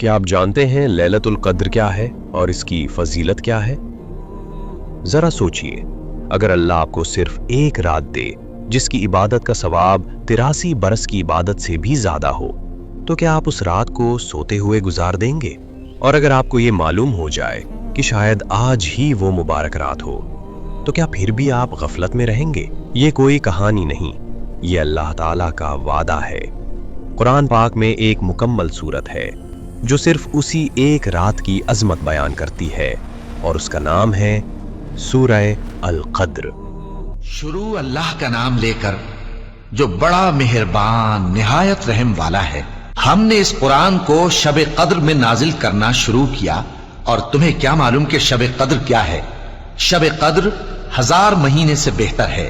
क्या आप जानते हैं लैलतुल क़द्र क्या है और इसकी फजीलत क्या है? जरा सोचिए, अगर अल्लाह आपको सिर्फ एक रात दे जिसकी इबादत का सवाब 83 बरस की इबादत से भी ज्यादा हो, तो क्या आप उस रात को सोते हुए गुजार देंगे? और अगर आपको ये मालूम हो जाए कि शायद आज ही वो मुबारक रात हो, तो क्या फिर भी आप गफलत में रहेंगे? ये कोई कहानी नहीं, ये अल्लाह ताला का वादा है। कुरान पाक में एक मुकम्मल सूरत है जो सिर्फ उसी एक रात की अजमत बयान करती है, और उसका नाम है सूरह अल क़द्र। शुरू अल्लाह का नाम लेकर जो बड़ा मेहरबान निहायत रहम वाला है। हमने इस कुरान को शब क़द्र में नाजिल करना शुरू किया, और तुम्हें क्या मालूम कि शब क़द्र क्या है? शब क़द्र 1000 महीने से बेहतर है।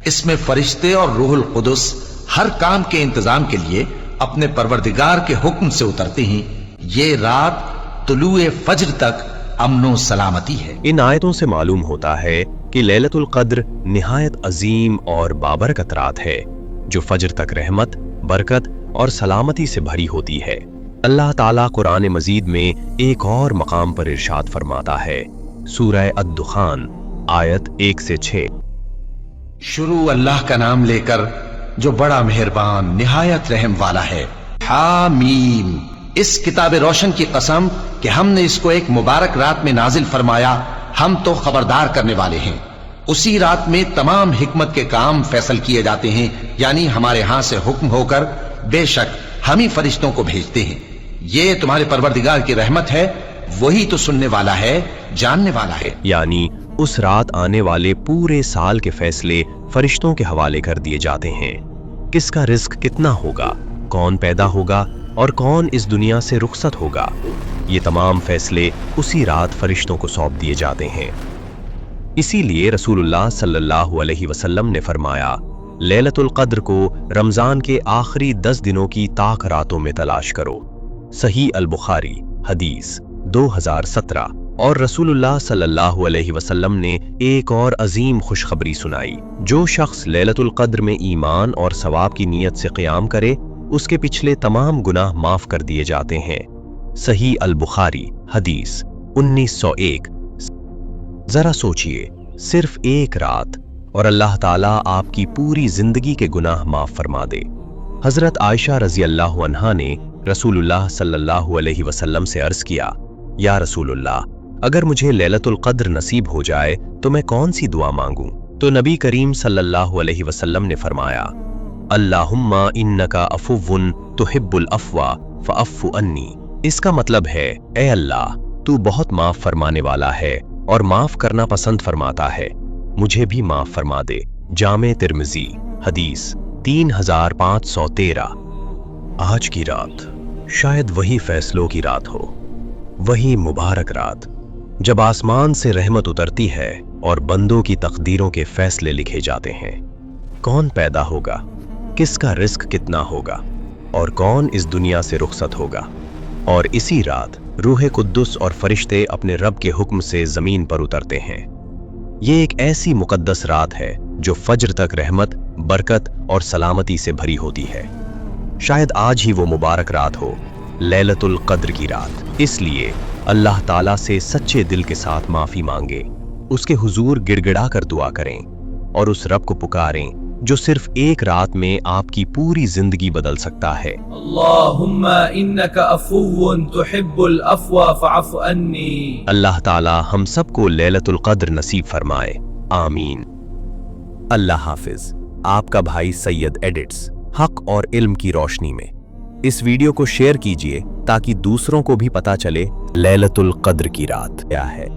इसमें फरिश्ते और रूहुल कुदस हर काम के इंतजाम के लिए अपने परवरदिगार के हुक्म से उतरते हैं। ये रात तुलुए फज्र तक अमनो सलामती है। इन आयतों से मालूम होता है कि लैलतुल क़द्र निहायत अजीम और बाबरकत रात है जो फज्र तक रहमत, बरकत और सलामती से भरी होती है। अल्लाह ताला कुरान मजीद में एक और मकाम पर इरशाद फरमाता है, सूरह अद-दुखान आयत 1 से 6। शुरू अल्लाह का नाम लेकर जो बड़ा मेहरबान निहायत रहम वाला है। हामीम, इस किताब रोशन की कसम कि हमने इसको एक मुबारक रात में नाजिल फरमाया, हम तो खबरदार करने वाले हैं। उसी रात में तमाम हिकमत के काम फैसल किए जाते हैं, यानी हमारे यहां से हुक्म होकर बेशक हम ही फरिश्तों को भेजते हैं। ये तुम्हारे परवरदिगार की रहमत है, वही तो सुनने वाला है, जानने वाला है। यानी उस रात आने वाले पूरे साल के फैसले फरिश्तों के हवाले कर दिए जाते हैं। किसका रिस्क कितना होगा, कौन पैदा होगा और कौन इस दुनिया से रुखसत होगा, ये तमाम फैसले उसी रात फरिश्तों को सौंप दिए जाते हैं। इसीलिए रसूलुल्लाह सल्लल्लाहु अलैहि वसल्लम ने फरमाया, लैलतुल क़द्र को रमजान के आखिरी 10 दिनों की ताक रातों में तलाश करो। सही अल बुखारी हदीस 2017। और रसूलुल्लाह सल्लल्लाहु अलैहि वसल्लम ने एक और अजीम खुशखबरी सुनाई, जो शख्स लैलतुल क़द्र में ईमान और सवाब की नीयत से क़याम करे, उसके पिछले तमाम गुनाह माफ कर दिए जाते हैं। सही अल बुखारी हदीस 1901। जरा सोचिए, सिर्फ एक रात और अल्लाह ताला आपकी पूरी जिंदगी के गुनाह माफ फरमा दे। हजरत आयशा रजी अल्लाह अन्हा ने रसूलुल्लाह सल्लल्लाहु अलैहि वसल्लम से अर्ज किया, या रसूलुल्लाह, अगर मुझे लैलतुल क़द्र नसीब हो जाए तो मैं कौन सी दुआ मांगूं? तो नबी करीम सल्लल्लाहु अलैहि वसल्लम ने फरमाया, अल्लाहुम्मा इन्नका अफुव्वुन तुहिब्बुल अफ़्वा फ़अफ़्फ़ु अन्नी। इसका मतलब है, ए अल्लाह, तू बहुत माफ फरमाने वाला है और माफ करना पसंद फरमाता है, मुझे भी माफ फरमा दे। जामे तिर्मिज़ी हदीस 3513। आज की रात शायद वही फैसलों की रात हो, वही मुबारक रात जब आसमान से रहमत उतरती है और बंदों की तकदीरों के फैसले लिखे जाते हैं। कौन पैदा होगा, किसका रिस्क कितना होगा और कौन इस दुनिया से रुखसत होगा। और इसी रात रूह कुद्दुस और फरिश्ते अपने रब के हुक्म से जमीन पर उतरते हैं। ये एक ऐसी मुकद्दस रात है जो फज्र तक रहमत, बरकत और सलामती से भरी होती है। शायद आज ही वो मुबारक रात हो, लैलतुल क़द्र की रात। इसलिए अल्लाह ताला से सच्चे दिल के साथ माफी मांगे, उसके हुजूर गिड़गिड़ा कर दुआ करें और उस रब को पुकारें जो सिर्फ एक रात में आपकी पूरी जिंदगी बदल सकता है। अल्लाहुम्मा इन्नका अफ़ुव्वुन तुहिब्बुल अफ़्वा फ़अफ़्फ़ु अन्नी। अल्लाह ताला हम सबको लैलतुल क़द्र नसीब फरमाए, आमीन। अल्लाह हाफिज। आपका भाई सैयद एडिट्स, हक और इल्म की रोशनी में। इस वीडियो को शेयर कीजिए ताकि दूसरों को भी पता चले लैलतुल क़द्र की रात क्या है।